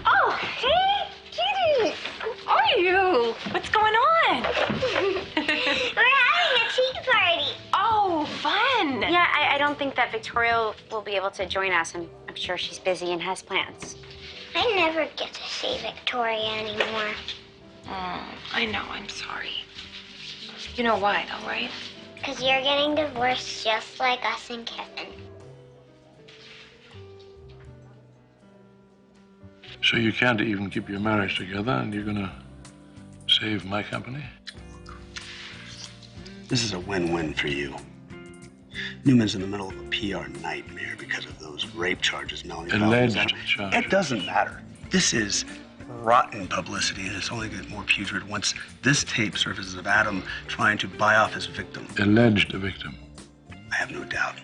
Oh, hey, Kitty! Who are you? What's going on? We're having a tea party. Oh, fun! Yeah, I don't think that Victoria will be able to join us, and I'm sure she's busy and has plans. I never get to see Victoria anymore. Oh, I know, I'm sorry. You know why, though, right? Because you're getting divorced just like us and Kevin. So you can't even keep your marriage together, and you're gonna save my company? This is a win-win for you. Newman's in the middle of a PR nightmare because of those rape charges Melanie Alleged filed. charges. It doesn't matter. This is rotten publicity, and it's only going to get more putrid once this tape surfaces of Adam trying to buy off his victim. Alleged victim. I have no doubt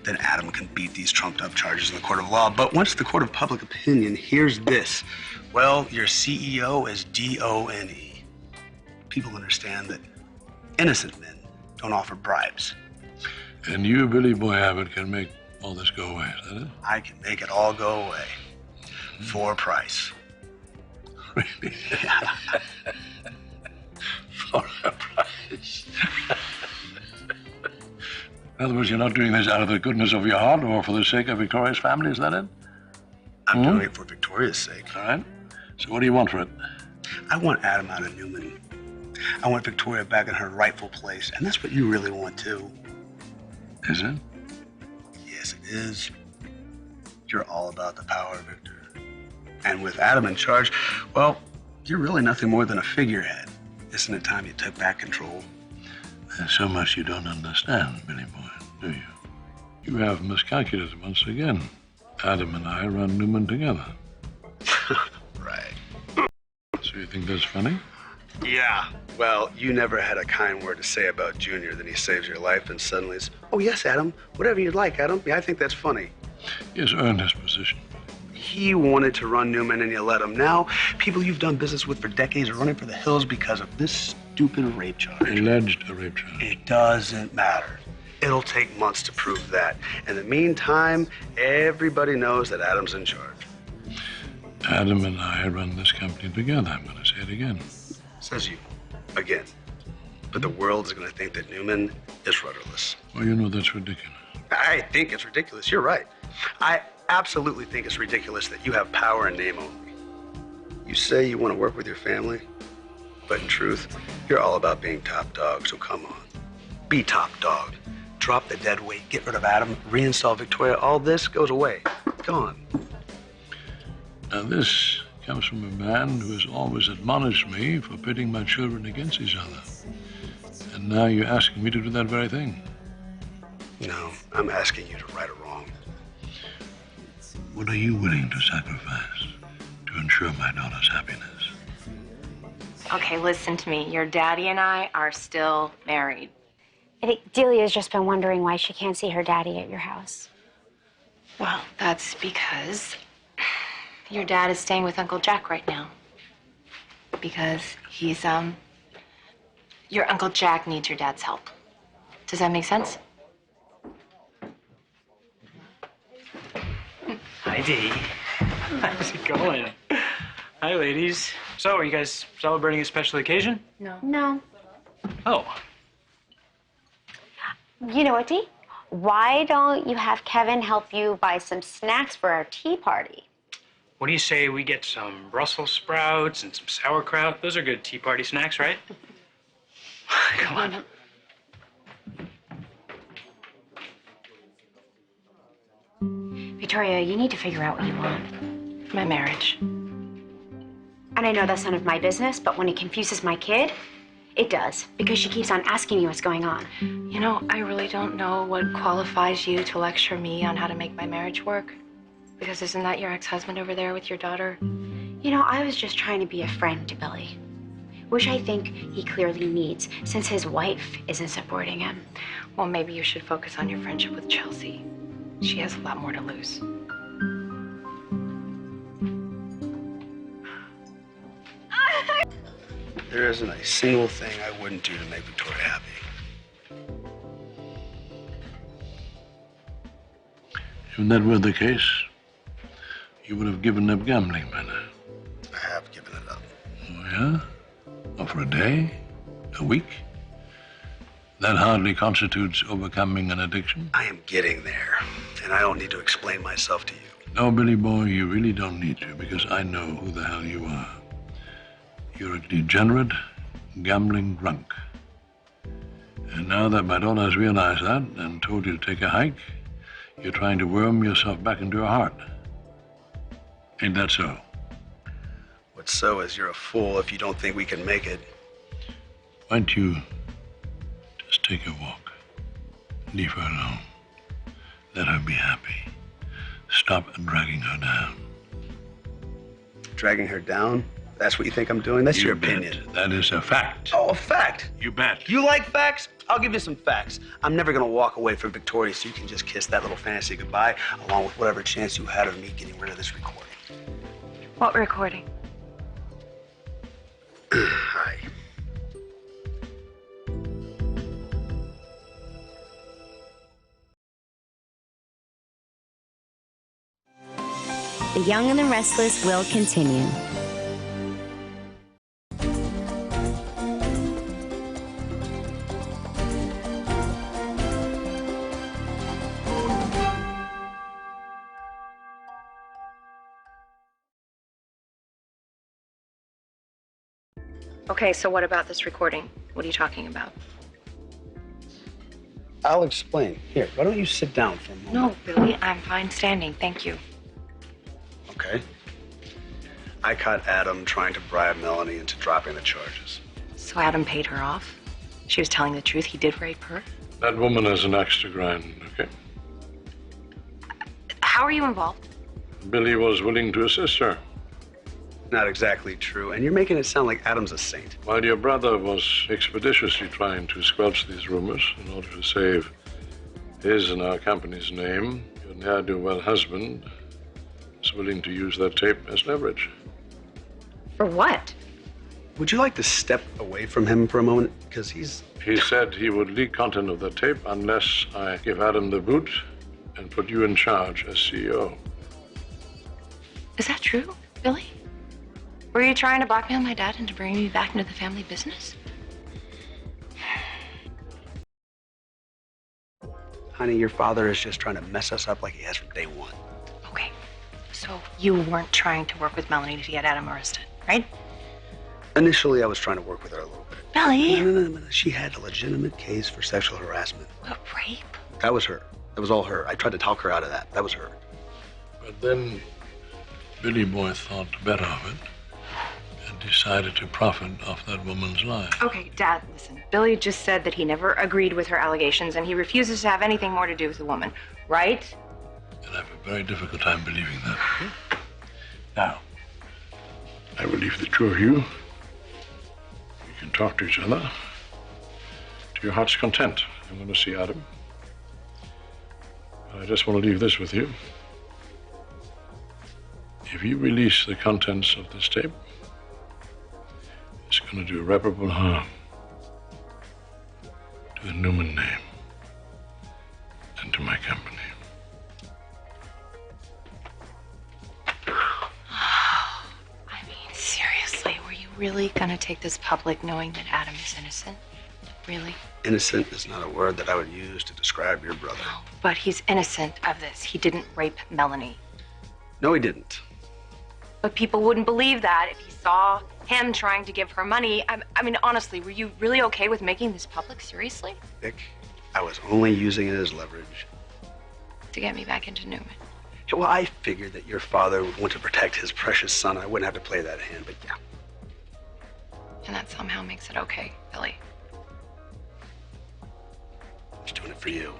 that Adam can beat these trumped-up charges in the court of law, but once the court of public opinion hears this, well, your CEO is D-O-N-E. People understand that innocent men don't offer bribes. And you, Billy Boy Abbott, can make all this go away, is that it? I can make it all go away for a price. Really? For a price. In other words, you're not doing this out of the goodness of your heart or for the sake of Victoria's family, is that it? I'm doing it for Victoria's sake. All right. So what do you want for it? I want Adam out of Newman. I want Victoria back in her rightful place, and that's what you really want too. Is it? Yes, it is. You're all about the power, Victor. And with Adam in charge, well, you're really nothing more than a figurehead. Isn't it time you took back control? There's so much you don't understand, Billy Boy, do you? You have miscalculated once again. Adam and I run Newman together. Right. So you think that's funny? Yeah. Well, you never had a kind word to say about Junior. Then he saves your life, and suddenly it's, oh, yes, Adam. Whatever you'd like, Adam. Yeah, I think that's funny. He has earned his position. He wanted to run Newman, and you let him. Now, people you've done business with for decades are running for the hills because of this stupid rape charge. Alleged rape charge. It doesn't matter. It'll take months to prove that. In the meantime, everybody knows that Adam's in charge. Adam and I run this company together. I'm going to say it again. Says you. Again. But the world is going to think that Newman is rudderless. Well, you know that's ridiculous. I think it's ridiculous. You're right. I absolutely think it's ridiculous that you have power in name only. You say you want to work with your family, but in truth, you're all about being top dog, so come on. Be top dog. Drop the dead weight, get rid of Adam, reinstall Victoria. All this goes away. Gone. Now, this comes from a man who has always admonished me for pitting my children against each other. And now you're asking me to do that very thing. No, I'm asking you to right a wrong. What are you willing to sacrifice to ensure my daughter's happiness? Okay, listen to me. Your daddy and I are still married. I think Delia's just been wondering why she can't see her daddy at your house. Well, that's because your dad is staying with Uncle Jack right now. Because he's, your Uncle Jack needs your dad's help. Does that make sense? Hi, Dee. How's it going? Hi, ladies. So, are you guys celebrating a special occasion? No. Oh. You know what, Dee? Why don't you have Kevin help you buy some snacks for our tea party? What do you say we get some Brussels sprouts and some sauerkraut? Those are good tea party snacks, right? Come on. Victoria, you need to figure out what you want. My marriage. And I know that's none of my business, but when it confuses my kid, it does, because she keeps on asking me what's going on. You know, I really don't know what qualifies you to lecture me on how to make my marriage work. Because isn't that your ex-husband over there with your daughter? You know, I was just trying to be a friend to Billy, which I think he clearly needs, since his wife isn't supporting him. Well, maybe you should focus on your friendship with Chelsea. She has a lot more to lose. There isn't a single thing I wouldn't do to make Victoria happy. If that were the case, you would have given up gambling by now. I have given it up. Oh, yeah? Or for a day? A week? That hardly constitutes overcoming an addiction. I am getting there, and I don't need to explain myself to you. No, Billy boy, you really don't need to, because I know who the hell you are. You're a degenerate, gambling drunk. And now that my daughter has realized that and told you to take a hike, you're trying to worm yourself back into her heart. Ain't that so? What's so is you're a fool if you don't think we can make it. Why don't you just take a walk? Leave her alone. Let her be happy. Stop dragging her down. Dragging her down? That's what you think I'm doing? That's your bet. opinion. That is a fact. Oh, a fact? You bet. You like facts? I'll give you some facts. I'm never gonna walk away from Victoria, so you can just kiss that little fantasy goodbye, along with whatever chance you had of me getting rid of this recording. What recording? Hi. The Young and the Restless will continue. Okay, so what about this recording? What are you talking about? I'll explain. Here, why don't you sit down for a moment? No, Billy, I'm fine standing. Thank you. Okay. I caught Adam trying to bribe Melanie into dropping the charges. So Adam paid her off? She was telling the truth. He did rape her? That woman has an axe to grind, okay? How are you involved? Billy was willing to assist her. Not exactly true, and you're making it sound like Adam's a saint. While your brother was expeditiously trying to squelch these rumors in order to save his and our company's name, your ne'er-do-well husband was willing to use that tape as leverage. For what? Would you like to step away from him for a moment? Because he's... He said he would leak content of the tape unless I give Adam the boot and put you in charge as CEO. Is that true, Billy? Were you trying to blackmail my dad into bringing me back into the family business? Honey, your father is just trying to mess us up like he has from day one. Okay, so you weren't trying to work with Melanie to get Adam arrested, right? Initially, I was trying to work with her a little bit. Billy! No. She had a legitimate case for sexual harassment. What, rape? That was her. That was all her. I tried to talk her out of that. That was her. But then Billy Boy thought better of it and decided to profit off that woman's life. Okay, Dad, listen. Billy just said that he never agreed with her allegations and he refuses to have anything more to do with the woman, right? And I have a very difficult time believing that. Now, I will leave the two of you. You can talk to each other to your heart's content. I'm going to see Adam. But I just want to leave this with you. If you release the contents of this tape, it's going to do irreparable harm to the Newman name and to my company. I mean, seriously, were you really gonna take this public knowing that Adam is innocent? Really? Innocent is not a word that I would use to describe your brother. But he's innocent of this. He didn't rape Melanie. No, he didn't. But people wouldn't believe that if he saw him trying to give her money. I mean, honestly, were you really okay with making this public? Seriously? Vic, I was only using it as leverage. To get me back into Newman. Yeah, well, I figured that your father would want to protect his precious son. I wouldn't have to play that hand, but yeah. And that somehow makes it okay, Billy. I was doing it for you.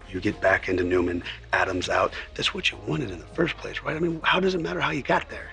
You get back into Newman, Adam's out. That's what you wanted in the first place, right? I mean, how does it matter how you got there?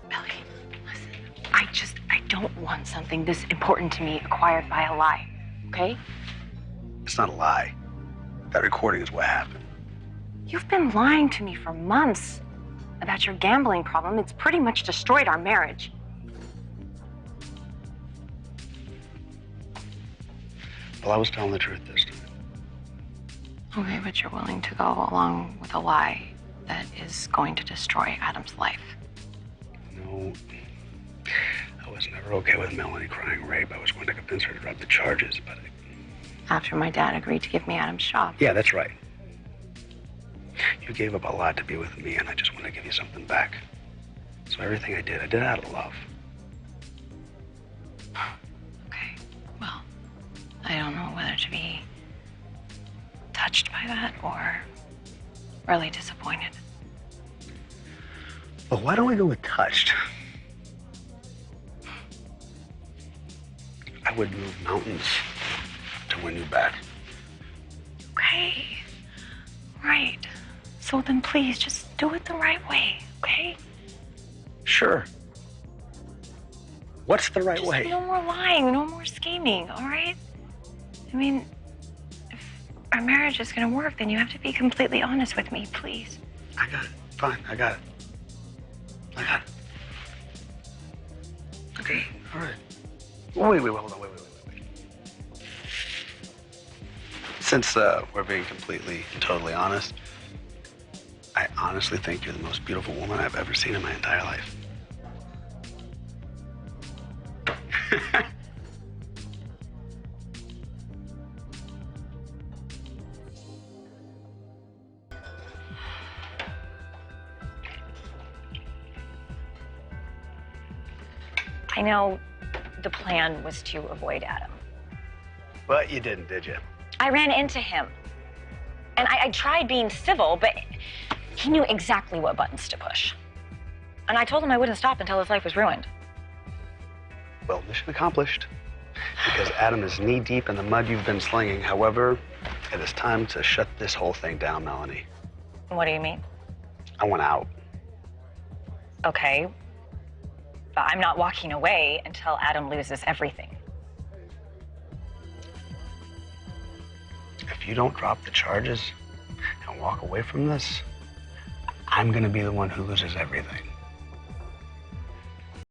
Billy, listen, I don't want something this important to me acquired by a lie, okay? It's not a lie. That recording is what happened. You've been lying to me for months about your gambling problem. It's pretty much destroyed our marriage. Well, I was telling the truth this time. Okay, but you're willing to go along with a lie that is going to destroy Adam's life. No, I was never okay with Melanie crying rape. I was going to convince her to drop the charges, but After my dad agreed to give me Adam's job. yeah, that's right. You gave up a lot to be with me, and I just want to give you something back. So everything I did out of love. Okay, well, I don't know whether to be touched by that or really disappointed. Well, why don't we go with touched? I would move mountains to win you back. Okay, right. So then please just do it the right way, okay? Sure. What's the right Just way? no more lying, no more scheming, all right? I mean, if our marriage is gonna work, then you have to be completely honest with me, please. I got it. Fine, I got it. I got it. Okay, all right. Wait, hold on, wait. Since we're being completely and totally honest, I honestly think you're the most beautiful woman I've ever seen in my entire life. I know the plan was to avoid Adam. But you didn't, did you? I ran into him. And I tried being civil, but he knew exactly what buttons to push. And I told him I wouldn't stop until his life was ruined. Well, mission accomplished. Because Adam is knee-deep in the mud you've been slinging. However, it is time to shut this whole thing down, Melanie. What do you mean? I want out. Okay. But I'm not walking away until Adam loses everything. If you don't drop the charges and walk away from this, I'm gonna be the one who loses everything.